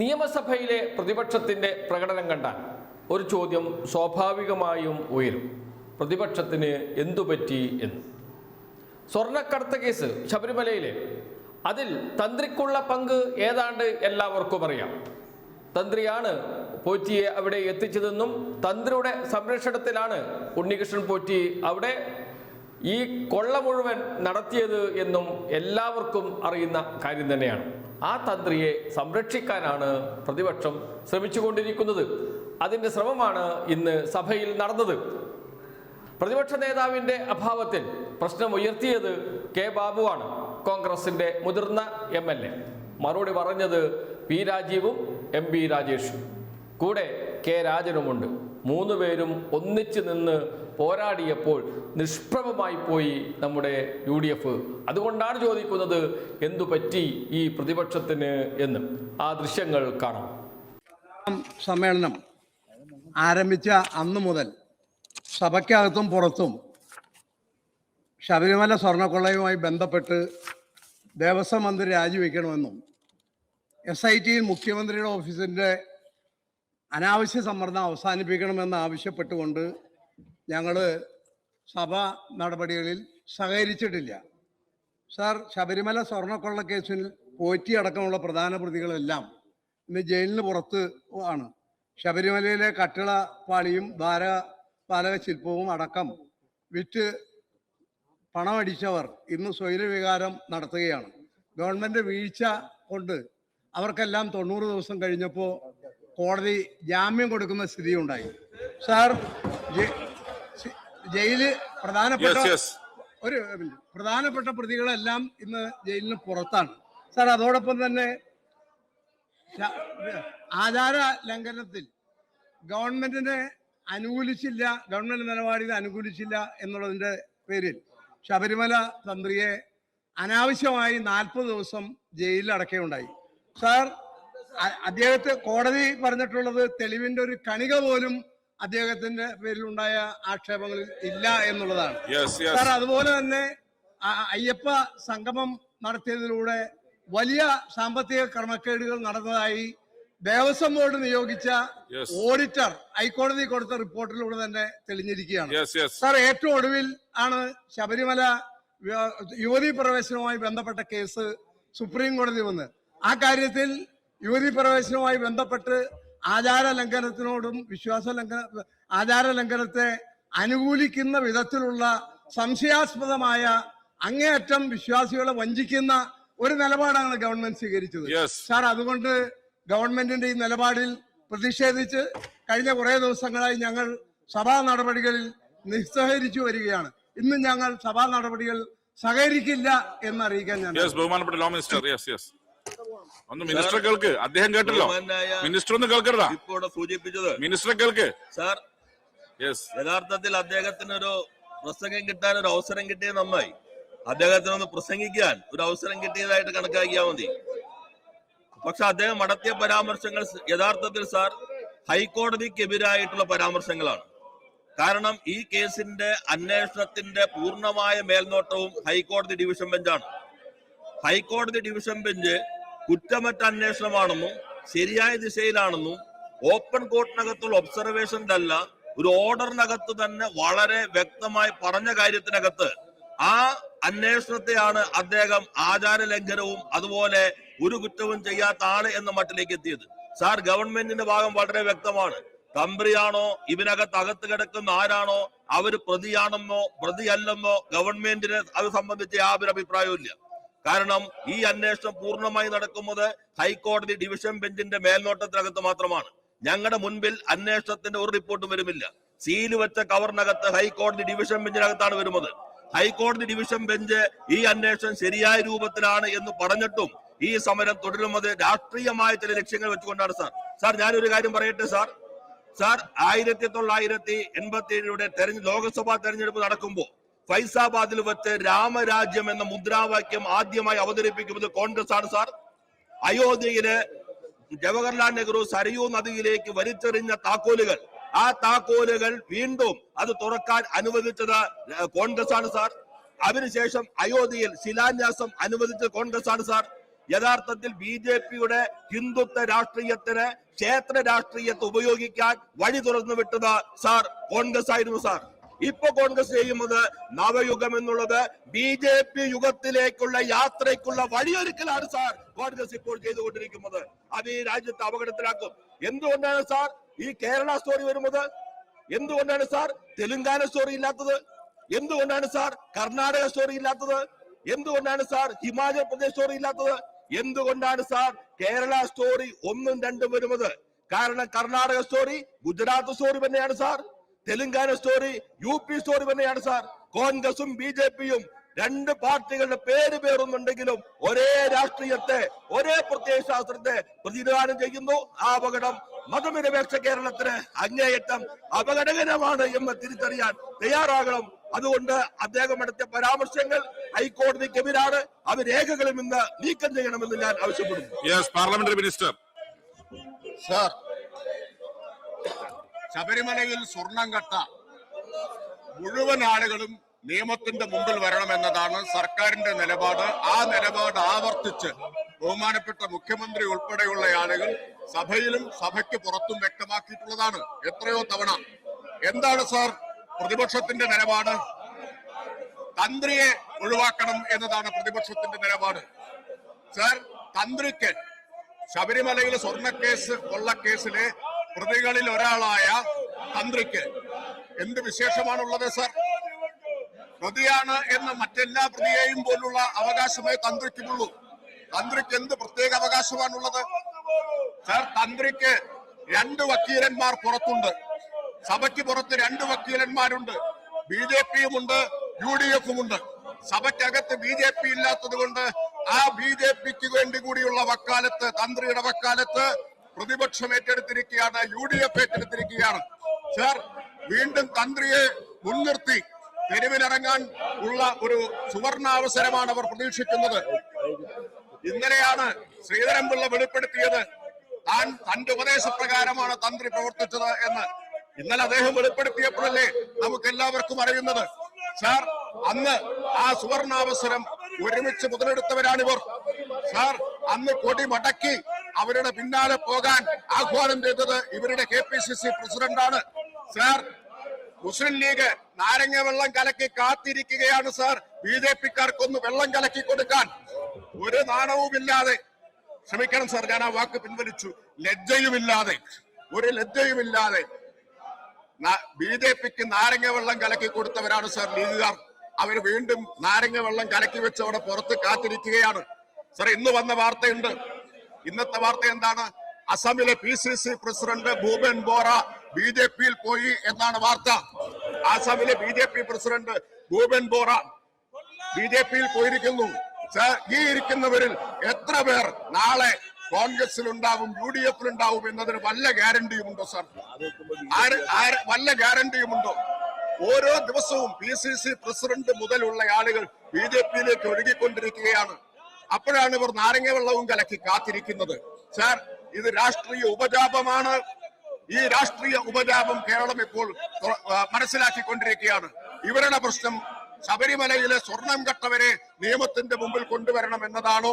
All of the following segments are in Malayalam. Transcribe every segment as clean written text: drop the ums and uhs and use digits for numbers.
നിയമസഭയിലെ പ്രതിപക്ഷത്തിൻ്റെ പ്രകടനം കണ്ടാൽ ഒരു ചോദ്യം സ്വാഭാവികമായും ഉയരും. പ്രതിപക്ഷത്തിന് എന്തുപറ്റി എന്ന്. സ്വർണ്ണക്കടത്ത് കേസ് ശബരിമലയിലെ, അതിൽ തന്ത്രിക്കുള്ള പങ്ക് ഏതാണ്ട് എല്ലാവർക്കും അറിയാം. തന്ത്രിയാണ് പോറ്റിയെ അവിടെ എത്തിച്ചതെന്നും തന്ത്രിയുടെ സംരക്ഷണത്തിലാണ് ഉണ്ണികൃഷ്ണൻ പോറ്റി അവിടെ ഈ കൊള്ള മുഴുവൻ നടത്തിയത് എന്നും എല്ലാവർക്കും അറിയുന്ന കാര്യം തന്നെയാണ്. ആ തന്ത്രിയെ സംരക്ഷിക്കാനാണ് പ്രതിപക്ഷം ശ്രമിച്ചുകൊണ്ടിരിക്കുന്നത്. അതിൻ്റെ ശ്രമമാണ് ഇന്ന് സഭയിൽ നടന്നത്. പ്രതിപക്ഷ നേതാവിൻ്റെ അഭാവത്തിൽ പ്രശ്നം ഉയർത്തിയത് കെ ബാബുവാണ്, കോൺഗ്രസിൻ്റെ മുതിർന്ന MLA. മറുപടി പറഞ്ഞത് പി രാജീവും MP രാജേഷും, കൂടെ കെ രാജനുമുണ്ട്. മൂന്നുപേരും ഒന്നിച്ചു നിന്ന് പോരാടിയപ്പോൾ നിഷ്പ്രഭമായി പോയി നമ്മുടെ UDF. അതുകൊണ്ടാണ് ചോദിക്കുന്നത് എന്തു പറ്റി ഈ പ്രതിപക്ഷത്തിന് എന്ന്. ആ ദൃശ്യങ്ങൾ കാണാം. സമ്മേളനം ആരംഭിച്ച അന്നു മുതൽ സഭയ്ക്കകത്തും പുറത്തും ശബരിമല സ്വർണ്ണക്കൊള്ളയുമായി ബന്ധപ്പെട്ട് ദേവസ്വം മന്ത്രി രാജിവെക്കണമെന്നും SIT മുഖ്യമന്ത്രിയുടെ ഓഫീസിൻ്റെ അനാവശ്യ സമ്മർദ്ദം അവസാനിപ്പിക്കണമെന്ന് ആവശ്യപ്പെട്ടുകൊണ്ട് ഞങ്ങൾ സഭാ നടപടികളിൽ സഹകരിച്ചിട്ടില്ല. സാർ, ശബരിമല സ്വർണ്ണക്കൊള്ള കേസിൽ പോറ്റി അടക്കമുള്ള പ്രധാന പ്രതികളെല്ലാം ഇന്ന് ജയിലിന് പുറത്ത് ആണ്. ശബരിമലയിലെ കട്ടിള പാളിയും പാലക ശില്പവും അടക്കം വിറ്റ് പണമടിച്ചവർ ഇന്ന് സ്വൈരവികാരം നടത്തുകയാണ്. ഗവൺമെൻറ് വീഴ്ച കൊണ്ട് അവർക്കെല്ലാം 90 ദിവസം കഴിഞ്ഞപ്പോൾ കോടതി ജാമ്യം കൊടുക്കുന്ന സ്ഥിതി ഉണ്ടായി. സാർ, ജയില് പ്രധാനപ്പെട്ട പ്രതികളെല്ലാം ഇന്ന് ജയിലിന് പുറത്താണ്. സാർ, അതോടൊപ്പം തന്നെ ആചാര ലംഘനത്തിൽ ഗവൺമെന്റ് നിലപാടിനെ അനുകൂലിച്ചില്ല എന്നുള്ളതിൻ്റെ പേരിൽ ശബരിമല തന്ത്രിയെ അനാവശ്യമായി 40 ദിവസം ജയിലിൽ അടക്കുകയുണ്ടായി. സാർ, അദ്ദേഹത്തെ കോടതി പറഞ്ഞിട്ടുള്ളത് തെളിവിന്റെ ഒരു കണിക പോലും അദ്ദേഹത്തിന്റെ പേരിലുണ്ടായ ആക്ഷേപങ്ങളിൽ ഇല്ല എന്നുള്ളതാണ്. സാർ, അതുപോലെ തന്നെ അയ്യപ്പ സംഗമം നടത്തിയതിലൂടെ വലിയ സാമ്പത്തിക ക്രമക്കേടുകൾ നടന്നതായി ദേവസ്വം ബോർഡ് നിയോഗിച്ച ഓഡിറ്റർ ഹൈക്കോടതി കൊടുത്ത റിപ്പോർട്ടിലൂടെ തന്നെ തെളിഞ്ഞിരിക്കുകയാണ്. സാർ, ഏറ്റവും ഒടുവിൽ ആണ് ശബരിമല യുവതീ പ്രവേശനവുമായി ബന്ധപ്പെട്ട കേസ് സുപ്രീം കോടതി വന്ന് ആ കാര്യത്തിൽ യുവതീ പ്രവേശനവുമായി ബന്ധപ്പെട്ട് ആചാര ലംഘനത്തിനോടും ആചാര ലംഘനത്തെ അനുകൂലിക്കുന്ന വിധത്തിലുള്ള സംശയാസ്പദമായ അങ്ങേയറ്റം വിശ്വാസികളെ വഞ്ചിക്കുന്ന ഒരു നിലപാടാണ് ഗവൺമെന്റ് സ്വീകരിച്ചത്. സാർ, അതുകൊണ്ട് ഗവൺമെന്റിന്റെ ഈ നിലപാടിൽ പ്രതിഷേധിച്ച് കഴിഞ്ഞ കുറെ ദിവസങ്ങളായി ഞങ്ങൾ സഭാ നടപടികളിൽ നിസ്സഹകരിച്ചു വരികയാണ്. ഇന്നും ഞങ്ങൾ സഭാ നടപടികൾ സഹകരിക്കില്ല എന്ന് അറിയിക്കാൻ ഞാൻ ബഹുമാനപ്പെട്ട ലോ മിനിസ്റ്റർ ഒന്ന് മിനിസ്റ്റർ കേൾക്ക്. അദ്ദേഹം കേട്ടല്ലോ, മിനിസ്റ്റർ ഒന്ന് കേൾക്കരുതാ, സൂചിപ്പിച്ചത് മിനിസ്റ്റർ കേൾക്ക്. സാർ, യഥാർത്ഥത്തിൽ അദ്ദേഹത്തിന് ഒരു പ്രസംഗം കിട്ടാൻ ഒരു അവസരം കിട്ടിയത് നന്നായി. അദ്ദേഹത്തിനൊന്ന് പ്രസംഗിക്കാൻ ഒരു അവസരം കിട്ടിയതായിട്ട് കണക്കാക്കിയാൽ മതി. പക്ഷെ അദ്ദേഹം നടത്തിയ പരാമർശങ്ങൾ യഥാർത്ഥത്തിൽ സാർ ഹൈക്കോടതിക്കെതിരായിട്ടുള്ള പരാമർശങ്ങളാണ്. കാരണം ഈ കേസിന്റെ അന്വേഷണത്തിന്റെ പൂർണ്ണമായ മേൽനോട്ടവും ഹൈക്കോടതി ഡിവിഷൻ ബെഞ്ചാണ്. ഹൈക്കോടതി ഡിവിഷൻ ബെഞ്ച് കുറ്റമറ്റ അന്വേഷണമാണെന്നും ശരിയായ ദിശയിലാണെന്നും ഓപ്പൺ കോർട്ടിനകത്തുള്ള ഒബ്സർവേഷന്റെ അല്ല, ഒരു ഓർഡറിനകത്ത് തന്നെ വളരെ വ്യക്തമായി പറഞ്ഞ കാര്യത്തിനകത്ത് ആ അന്വേഷണത്തെയാണ് അദ്ദേഹം ആചാര ലംഘനവും അതുപോലെ ഒരു കുറ്റവും ചെയ്യാത്ത ആള് എന്ന മട്ടിലേക്ക് എത്തിയത്. സാർ, ഗവൺമെന്റിന്റെ ഭാഗം വളരെ വ്യക്തമാണ്. തന്ത്രിയാണോ അകത്ത് കിടക്കുന്ന ആരാണോ അവര് പ്രതിയാണെന്നോ പ്രതിയല്ലെന്നോ ഗവൺമെന്റിന് അത് സംബന്ധിച്ച് യാതൊരു അഭിപ്രായവും ഇല്ല. കാരണം ഈ അന്വേഷണം പൂർണ്ണമായി നടക്കുന്നത് ഹൈക്കോടതി ഡിവിഷൻ ബെഞ്ചിന്റെ മേൽനോട്ടത്തിനകത്ത് മാത്രമാണ്. ഞങ്ങളുടെ മുൻപിൽ അന്വേഷണത്തിന്റെ ഒരു റിപ്പോർട്ടും വരുമില്ല. സീല് വെച്ച കവറിനകത്ത് ഹൈക്കോടതി ഡിവിഷൻ ബെഞ്ചിനകത്താണ് വരുന്നത്. ഹൈക്കോടതി ഡിവിഷൻ ബെഞ്ച് ഈ അന്വേഷണം ശരിയായ രൂപത്തിലാണ് എന്ന് പറഞ്ഞിട്ടും ഈ സമരം തുടരുന്നത് രാഷ്ട്രീയമായ ചില ലക്ഷ്യങ്ങൾ വെച്ചുകൊണ്ടാണ്. സാർ, ഞാനൊരു കാര്യം പറയട്ടെ സാർ. 1987 ലോക്സഭാ തെരഞ്ഞെടുപ്പ് നടക്കുമ്പോൾ ഫൈസാബാദിൽ വെച്ച് രാമരാജ്യം എന്ന മുദ്രാവാക്യം ആദ്യമായി അവതരിപ്പിക്കുന്നത് കോൺഗ്രസ് ആണ് സാർ. അയോധ്യയിലെ ജവഹർലാൽ നെഹ്റു സരയൂ നദിയിലേക്ക് വലിച്ചെറിഞ്ഞ താക്കോലുകൾ, ആ താക്കോലുകൾ വീണ്ടും അത് തുറക്കാൻ അനുവദിച്ചത് കോൺഗ്രസ് ആണ് സാർ. അതിനുശേഷം അയോധ്യയിൽ ശിലാന്യാസം അനുവദിച്ചത് കോൺഗ്രസ് ആണ് സാർ. യഥാർത്ഥത്തിൽ BJP-യുടെ ഹിന്ദുത്വ രാഷ്ട്രീയത്തിന് ക്ഷേത്ര രാഷ്ട്രീയത്തെ ഉപയോഗിക്കാൻ വഴി തുറന്നു വിട്ടത് സാർ കോൺഗ്രസ് ആയിരുന്നു സാർ. ഇപ്പൊ കോൺഗ്രസ് ചെയ്യുന്നത് നവയുഗം എന്നുള്ളത് BJP യുഗത്തിലേക്കുള്ള യാത്രയ്ക്കുള്ള വഴിയൊരുക്കലാണ് സാർ കോൺഗ്രസ് ഇപ്പോൾ ചെയ്തുകൊണ്ടിരിക്കുന്നത്. അത് ഈ രാജ്യത്തെ അപകടത്തിലാക്കും. എന്തുകൊണ്ടാണ് സാർ ഈ കേരള സ്റ്റോറി വരുന്നത്? എന്തുകൊണ്ടാണ് സാർ തെലുങ്കാന സ്റ്റോറി ഇല്ലാത്തത്? എന്തുകൊണ്ടാണ് സാർ കർണാടക സ്റ്റോറി ഇല്ലാത്തത്? എന്തുകൊണ്ടാണ് സാർ ഹിമാചൽ പ്രദേശ് സ്റ്റോറി ഇല്ലാത്തത്? എന്തുകൊണ്ടാണ് സാർ കേരള സ്റ്റോറി 1ഉം 2ഉം വരുന്നത്? കാരണം കർണാടക സ്റ്റോറി ഗുജറാത്ത് സ്റ്റോറി തന്നെയാണ് sir. Telangana story UP story തന്നെയാണ് സാർ. കോൺഗ്രസും BJP-യും രണ്ട് പാർട്ടികളുടെ പേരുണ്ടെങ്കിലും ഒരേ രാഷ്ട്രീയത്തെ, ഒരേ പ്രത്യയ ശാസ്ത്രത്തെ പ്രതിനിധാനം ചെയ്യുന്നു. ആ അപകടം മതനിരപേക്ഷ കേരളത്തിന് അങ്ങേയറ്റം അപകടകരമാണ് എന്ന് തിരിച്ചറിയാൻ തയ്യാറാകണം. അതുകൊണ്ട് അദ്ദേഹം നടത്തിയ പരാമർശങ്ങൾ ഹൈക്കോടതിക്കെതിരാണ്. അത് രേഖകളും ഇന്ന് നീക്കം ചെയ്യണമെന്ന് ഞാൻ ആവശ്യപ്പെടുന്നു. പാർലമെന്ററി മിനിസ്റ്റർ സർ, ശബരിമലയിൽ സ്വർണം കട്ട മുഴുവൻ ആളുകളും നിയമത്തിന്റെ മുമ്പിൽ വരണമെന്നതാണ് സർക്കാരിന്റെ നിലപാട്. ആ നിലപാട് ആവർത്തിച്ച് ബഹുമാനപ്പെട്ട മുഖ്യമന്ത്രി ഉൾപ്പെടെയുള്ള ആളുകൾ സഭയിലും സഭയ്ക്ക് പുറത്തും വ്യക്തമാക്കിയിട്ടുള്ളതാണ് എത്രയോ തവണ. എന്താണ് സാർ പ്രതിപക്ഷത്തിന്റെ നിലപാട്? തന്ത്രിയെ ഒഴിവാക്കണം എന്നതാണ് പ്രതിപക്ഷത്തിന്റെ നിലപാട്. സാർ, തന്ത്രിക്ക് ശബരിമലയിലെ സ്വർണ്ണക്കേസ് കൊള്ളക്കേസിലെ പ്രതികളിൽ ഒരാളായ തന്ത്രിക്ക് എന്ത് വിശേഷമാണുള്ളത് സാർ? പ്രതിയാണ് എന്ന മറ്റെല്ലാ പ്രതിയെയും പോലുള്ള അവകാശമേ തന്ത്രിക്കുമുള്ളൂ. തന്ത്രിക്ക് എന്ത് പ്രത്യേക അവകാശമാണുള്ളത് സാർ? തന്ത്രിക്ക് 2 വക്കീലന്മാർ പുറത്തുണ്ട്. സഭയ്ക്ക് പുറത്ത് 2 വക്കീലന്മാരുണ്ട്. BJP-യും ഉണ്ട്, UDF-ഉം ഉണ്ട്. സഭയ്ക്കകത്ത് BJP ഇല്ലാത്തത് കൊണ്ട് ആ BJP-ക്ക് വേണ്ടി കൂടിയുള്ള വക്കാലത്ത്, തന്ത്രിയുടെ വക്കാലത്ത് പ്രതിപക്ഷം ഏറ്റെടുത്തിരിക്കുകയാണ്, UDF ഏറ്റെടുത്തിരിക്കുകയാണ്. സാർ, വീണ്ടും തന്ത്രിയെ മുൻനിർത്തി തെരുവിലിറങ്ങാൻ ഉള്ള ഒരു സുവർണാവസരമാണ് അവർ പ്രതീക്ഷിക്കുന്നത്. ഇന്നലെയാണ് ശ്രീധരൻപിള്ള വെളിപ്പെടുത്തിയത് തന്റെ ഉപദേശപ്രകാരമാണ് തന്ത്രി പ്രവർത്തിച്ചത് എന്ന്. ഇന്നലെ അദ്ദേഹം വെളിപ്പെടുത്തിയപ്പോഴല്ലേ നമുക്ക് എല്ലാവർക്കും അറിയുന്നത്. സാർ, അന്ന് ആ സുവർണാവസരം ഒരുമിച്ച് മുതലെടുത്തവരാണിവർ. സാർ, അന്ന് കൊടി മടക്കി അവരുടെ പിന്നാലെ പോകാൻ ആഹ്വാനം ചെയ്തത് ഇവരുടെ KPCC പ്രസിഡന്റാണ്. സാർ, മുസ്ലിം ലീഗ് നാരങ്ങ വെള്ളം കലക്കി കാത്തിരിക്കുകയാണ് സാർ BJP-ക്കാർക്കൊന്ന് വെള്ളം കലക്കി കൊടുക്കാൻ. ഒരു നാണവുമില്ലാതെ, ക്ഷമിക്കണം സാർ, ഞാൻ ആ വാക്ക് പിൻവലിച്ചു, ലജ്ജയുമില്ലാതെ, ഒരു ലജ്ജയുമില്ലാതെ BJP-ക്ക് നാരങ്ങ വെള്ളം കലക്കി കൊടുത്തവരാണ് സാർ ലീഗുകാർ. അവർ വീണ്ടും നാരങ്ങ വെള്ളം കലക്കി വെച്ച് അവിടെ പുറത്ത് കാത്തിരിക്കുകയാണ്. സാർ, ഇന്ന് വന്ന വാർത്തയുണ്ട്. ഇന്നത്തെ വാർത്ത എന്താണ്? അസമിലെ PCC പ്രസിഡന്റ് ഭൂപൻ ബോറ BJP-യിൽ പോയി എന്നാണ് വാർത്ത. ആസാമിലെ BJP പ്രസിഡന്റ് ഭൂപൻ ബോറ BJP-യിൽ പോയിരിക്കുന്നു. ഈ ഇരിക്കുന്നവരിൽ എത്ര പേർ നാളെ കോൺഗ്രസിലുണ്ടാവും, UDF-ലുണ്ടാവും എന്നതിന് വല്ല ഗ്യാരണ്ടിയുമുണ്ടോ സാർ? വല്ല ഗ്യാരണ്ടിയുമുണ്ടോ? ഓരോ ദിവസവും PCC പ്രസിഡന്റ് മുതലുള്ള ആളുകൾ BJP-യിലേക്ക് ഒഴുകിക്കൊണ്ടിരിക്കുകയാണ്. അപ്പോഴാണ് ഇവർ നാരങ്ങ വെള്ളവും കലക്കി കാത്തിരിക്കുന്നത്. സാർ, ഇത് രാഷ്ട്രീയ ഉപജാപമാണ്. ഈ രാഷ്ട്രീയ ഉപജാപം കേരളം ഇപ്പോൾ മനസ്സിലാക്കിക്കൊണ്ടിരിക്കുകയാണ്. ഇവരുടെ പ്രശ്നം ശബരിമലയിലെ സ്വർണം കട്ടവരെ നിയമത്തിന്റെ മുമ്പിൽ കൊണ്ടുവരണം എന്നതാണോ,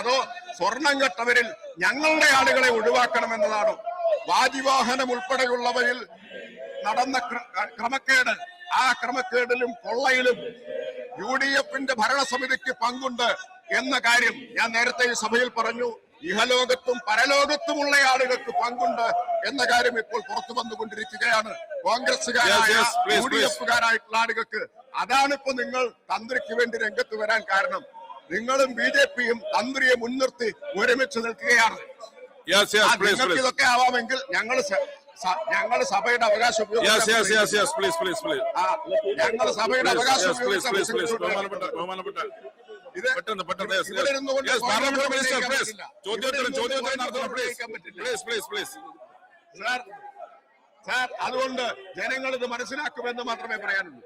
അതോ സ്വർണം കട്ടവരിൽ ഞങ്ങളുടെ ആളുകളെ ഒഴിവാക്കണം എന്നതാണോ? വാജിവാഹനം ഉൾപ്പെടെയുള്ളവരിൽ നടന്ന ക്രമക്കേട്, ആ ക്രമക്കേടിലും കൊള്ളയിലും UDF-ന്റെ ഭരണസമിതിക്ക് പങ്കുണ്ട് എന്ന കാര്യം ഞാൻ നേരത്തെ ഈ സഭയിൽ പറഞ്ഞു. ഇഹലോകത്തും പരലോകത്തുമുള്ള ആളുകൾക്ക് പങ്കുണ്ട് എന്ന കാര്യം ഇപ്പോൾ പുറത്തു വന്നുകൊണ്ടിരിക്കുകയാണ്. കോൺഗ്രസുകാരായ UDF-കാരായിട്ടുള്ള ആളുകൾക്ക്. അതാണിപ്പോ നിങ്ങൾ തന്ത്രിക്ക് വേണ്ടി രംഗത്ത് വരാൻ കാരണം. നിങ്ങളും BJP-യും തന്ത്രിയെ മുൻനിർത്തി ഒരുമിച്ച് നിൽക്കുകയാണ്. നിങ്ങൾക്ക് ഇതൊക്കെ ആവാമെങ്കിൽ ഞങ്ങൾ സഭയുടെ അവകാശം ഞങ്ങൾ സഭയുടെ അവകാശം സാർ, അതുകൊണ്ട് ജനങ്ങൾ ഇത് മനസ്സിലാക്കുമെന്ന് മാത്രമേ പറയാനുള്ളൂ.